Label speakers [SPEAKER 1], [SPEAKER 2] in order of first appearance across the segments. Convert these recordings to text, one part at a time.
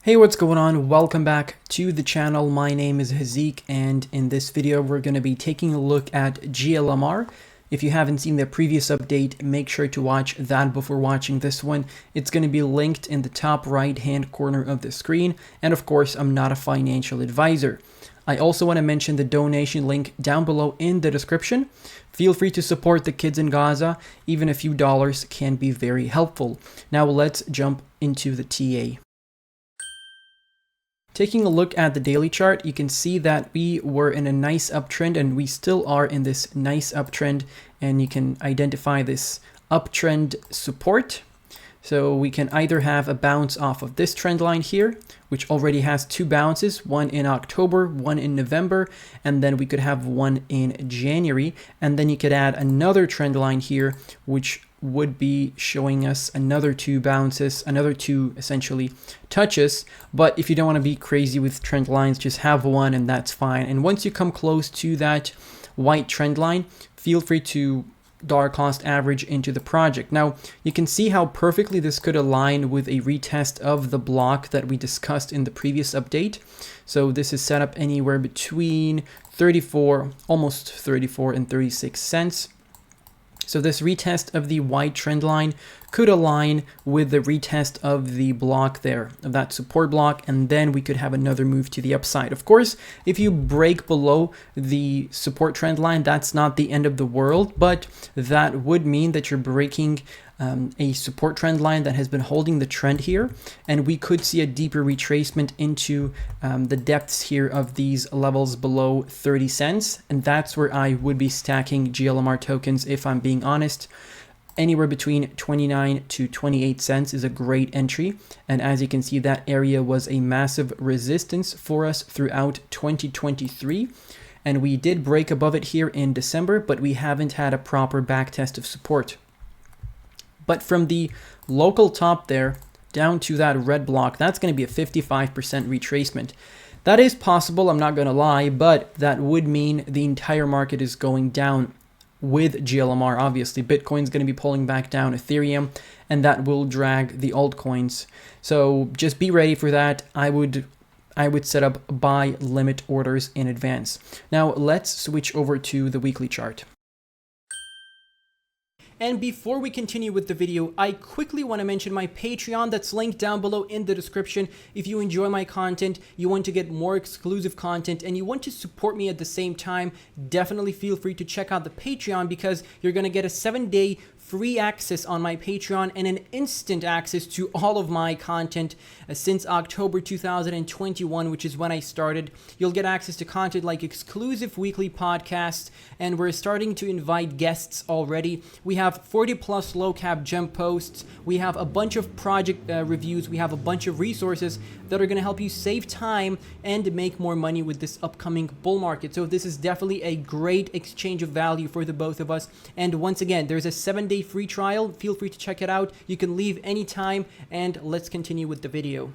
[SPEAKER 1] Hey, what's going on? Welcome back to the channel. My name is Hazeeq, and in this video we're going to be taking a look at Glmr. If you haven't seen the previous update, make sure to watch that before watching this one. It's going to be linked in the top right hand corner of the screen, and of course I'm not a financial advisor. I also want to mention the donation link down below in the description. Feel free to support the kids in Gaza. Even a few dollars can be very helpful. Now let's jump into the TA. Taking a look at the daily chart, you can see that we were in a nice uptrend and we still are in this nice uptrend, and you can identify this uptrend support. So we can either have a bounce off of this trend line here, which already has two bounces, one in October, one in November, and then we could have one in January. And then you could add another trend line here, which would be showing us another two bounces, another two essentially touches. But if you don't want to be crazy with trend lines, just have one and that's fine. And once you come close to that white trend line, feel free to dollar cost average into the project. Now you can see how perfectly this could align with a retest of the block that we discussed in the previous update. So this is set up anywhere between 34, almost 34 and 36 cents. So this retest of the white trend line could align with the retest of the block there, of that support block, and then we could have another move to the upside. Of course, if you break below the support trend line, that's not the end of the world, but that would mean that you're breaking a support trend line that has been holding the trend here, and we could see a deeper retracement into the depths here of these levels below 30 cents, and that's where I would be stacking Glmr tokens if I'm being honest. Anywhere between 29 to 28 cents is a great entry, and as you can see, that area was a massive resistance for us throughout 2023, and we did break above it here in December, but we haven't had a proper backtest of support. But from the local top there down to that red block, that's going to be a 55% retracement. That is possible, I'm not going to lie, but that would mean the entire market is going down with Glmr. Obviously, Bitcoin's going to be pulling back down Ethereum, and that will drag the altcoins. So just be ready for that. I would set up buy limit orders in advance. Now let's switch over to the weekly chart. And before we continue with the video, I quickly want to mention my Patreon that's linked down below in the description. If you enjoy my content, you want to get more exclusive content, and you want to support me at the same time, definitely feel free to check out the Patreon, because you're going to get a 7-day free access on my Patreon and an instant access to all of my content since October 2021, which is when I started. You'll get access to content like exclusive weekly podcasts, and we're starting to invite guests already. We have 40 plus low cap gem posts. We have a bunch of project reviews. We have a bunch of resources that are going to help you save time and make more money with this upcoming bull market. So this is definitely a great exchange of value for the both of us. And once again, there's a 7-day free trial. Feel free to check it out. You can leave anytime, and let's continue with the video.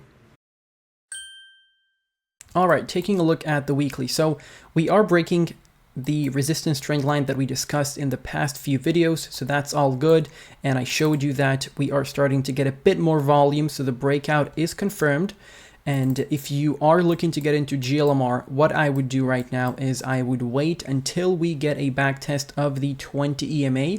[SPEAKER 1] All right, taking a look at the weekly. So we are breaking the resistance trend line that we discussed in the past few videos, so that's all good, and I showed you that we are starting to get a bit more volume, so the breakout is confirmed. And if you are looking to get into Glmr, what I would do right now is I would wait until we get a backtest of the 20 EMA,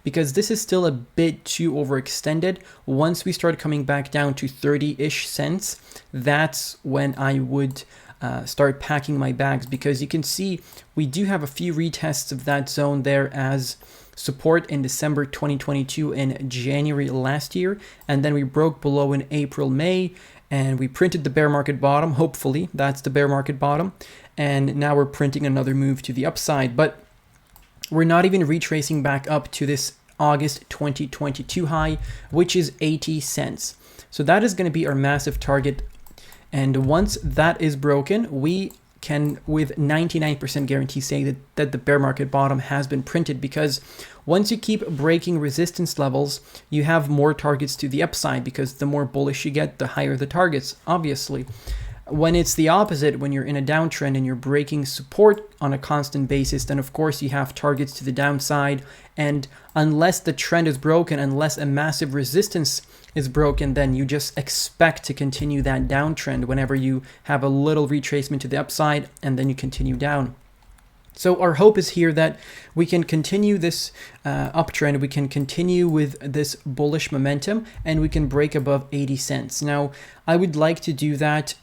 [SPEAKER 1] because this is still a bit too overextended. Once we start coming back down to 30-ish cents, that's when I would start packing my bags, because you can see we do have a few retests of that zone there as support in December 2022 and January last year, and then we broke below in April, May, and we printed the bear market bottom. Hopefully that's the bear market bottom, and now we're printing another move to the upside, but we're not even retracing back up to this August 2022 high, which is 80 cents. So that is going to be our massive target. And once that is broken, we can with 99% guarantee say that the bear market bottom has been printed, because once you keep breaking resistance levels, you have more targets to the upside, because the more bullish you get, the higher the targets, obviously. When it's the opposite, when you're in a downtrend and you're breaking support on a constant basis, then of course you have targets to the downside. And unless the trend is broken, unless a massive resistance is broken, then you just expect to continue that downtrend whenever you have a little retracement to the upside and then you continue down. So our hope is here that we can continue this uptrend, we can continue with this bullish momentum, and we can break above 80 cents. Now, I would like to do that,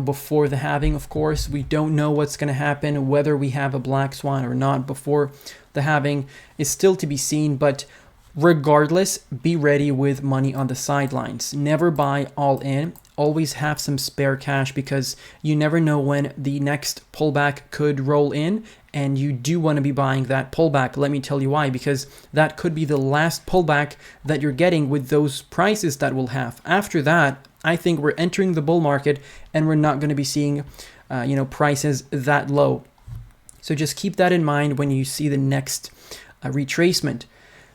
[SPEAKER 1] before the halving, of course. We don't know what's going to happen, whether we have a black swan or not before the halving is still to be seen, but regardless, be ready with money on the sidelines. Never buy all in. Always have some spare cash because you never know when the next pullback could roll in, and you do want to be buying that pullback. Let me tell you why, because that could be the last pullback that you're getting with those prices that we'll have. After that, I think we're entering the bull market and we're not going to be seeing prices that low. So just keep that in mind when you see the next retracement.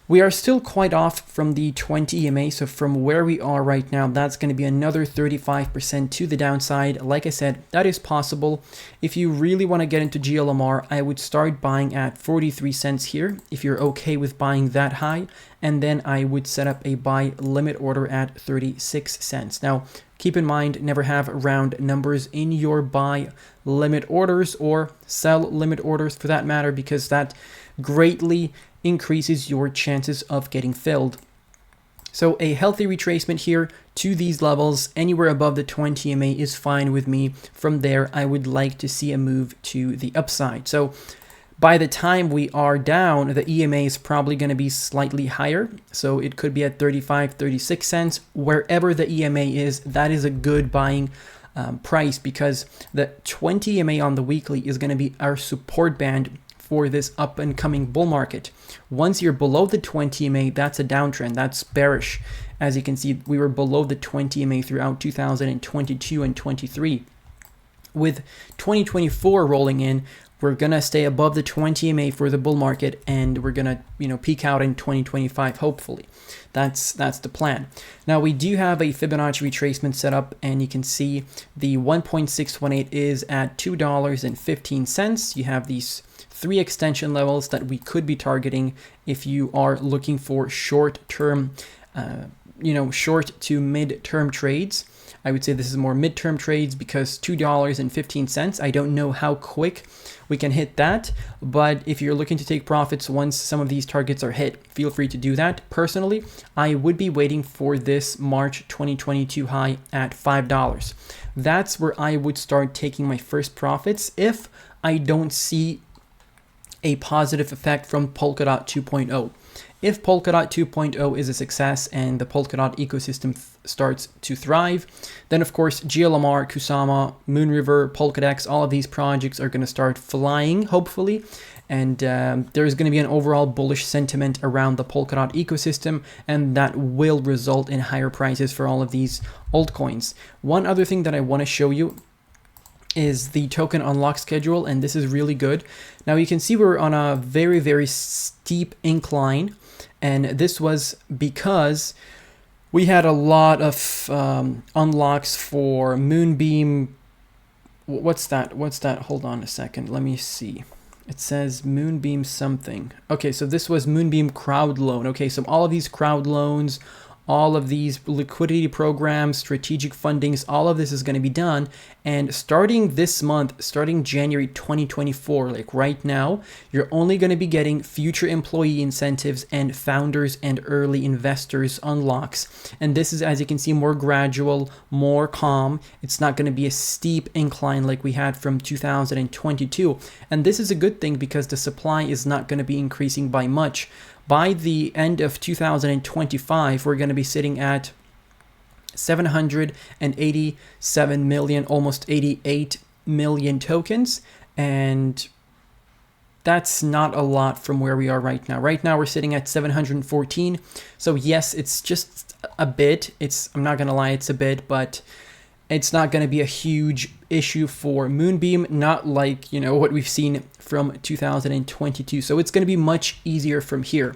[SPEAKER 1] We are still quite off from the 20 EMA, so from where we are right now, that's going to be another 35% to the downside. Like I said, that is possible. If you really want to get into Glmr, I would start buying at 43 cents here, if you're okay with buying that high, and then I would set up a buy limit order at 36 cents. Now, keep in mind, never have round numbers in your buy limit orders or sell limit orders for that matter, because that greatly increases your chances of getting filled. So a healthy retracement here to these levels, anywhere above the 20 EMA is fine with me. From there, I would like to see a move to the upside. So by the time we are down, the EMA is probably going to be slightly higher. So it could be at 35, 36 cents. Wherever the EMA is, that is a good buying price, because the 20 EMA on the weekly is going to be our support band for this up and coming bull market. Once you're below the 20 EMA, that's a downtrend, that's bearish. As you can see, we were below the 20 EMA throughout 2022 and 23. With 2024 rolling in, we're gonna stay above the 20 EMA for the bull market, and we're gonna peak out in 2025 hopefully. That's the plan. Now we do have a Fibonacci retracement set up, and you can see the 1.618 is at $2.15. You have these 3 extension levels that we could be targeting if you are looking for short-term, short to mid-term trades. I would say this is more mid-term trades, because $2.15, I don't know how quick we can hit that, but if you're looking to take profits once some of these targets are hit, feel free to do that. Personally, I would be waiting for this March 2022 high at $5. That's where I would start taking my first profits if I don't see a positive effect from Polkadot 2.0. If Polkadot 2.0 is a success and the Polkadot ecosystem starts to thrive, then of course Glmr, Kusama, Moonriver, Polkadex, all of these projects are going to start flying, hopefully, and there's going to be an overall bullish sentiment around the Polkadot ecosystem, and that will result in higher prices for all of these altcoins. One other thing that I want to show you is the token unlock schedule, and this is really good. Now you can see we're on a very, very steep incline, and this was because we had a lot of unlocks for Moonbeam. What's that? Hold on a second. Let me see. It says Moonbeam something. Okay, so this was Moonbeam crowd loan. Okay, so all of these crowd loans, all of these liquidity programs, strategic fundings, all of this is going to be done. And starting this month, starting January 2024, like right now, you're only going to be getting future employee incentives and founders and early investors unlocks. And this is, as you can see, more gradual, more calm. It's not going to be a steep incline like we had from 2022. And this is a good thing because the supply is not going to be increasing by much. By the end of 2025, we're going to be sitting at 787 million, almost 88 million tokens. And that's not a lot from where we are right now. Right now, we're sitting at 714. So yes, it's just a bit. I'm not going to lie, it's a bit, but it's not going to be a huge issue for Moonbeam, not like, what we've seen from 2022. So it's going to be much easier from here.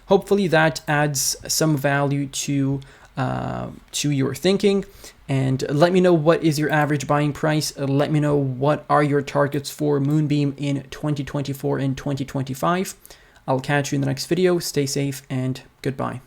[SPEAKER 1] Hopefully that adds some value to to your thinking. And let me know what is your average buying price. Let me know what are your targets for Moonbeam in 2024 and 2025. I'll catch you in the next video. Stay safe and goodbye.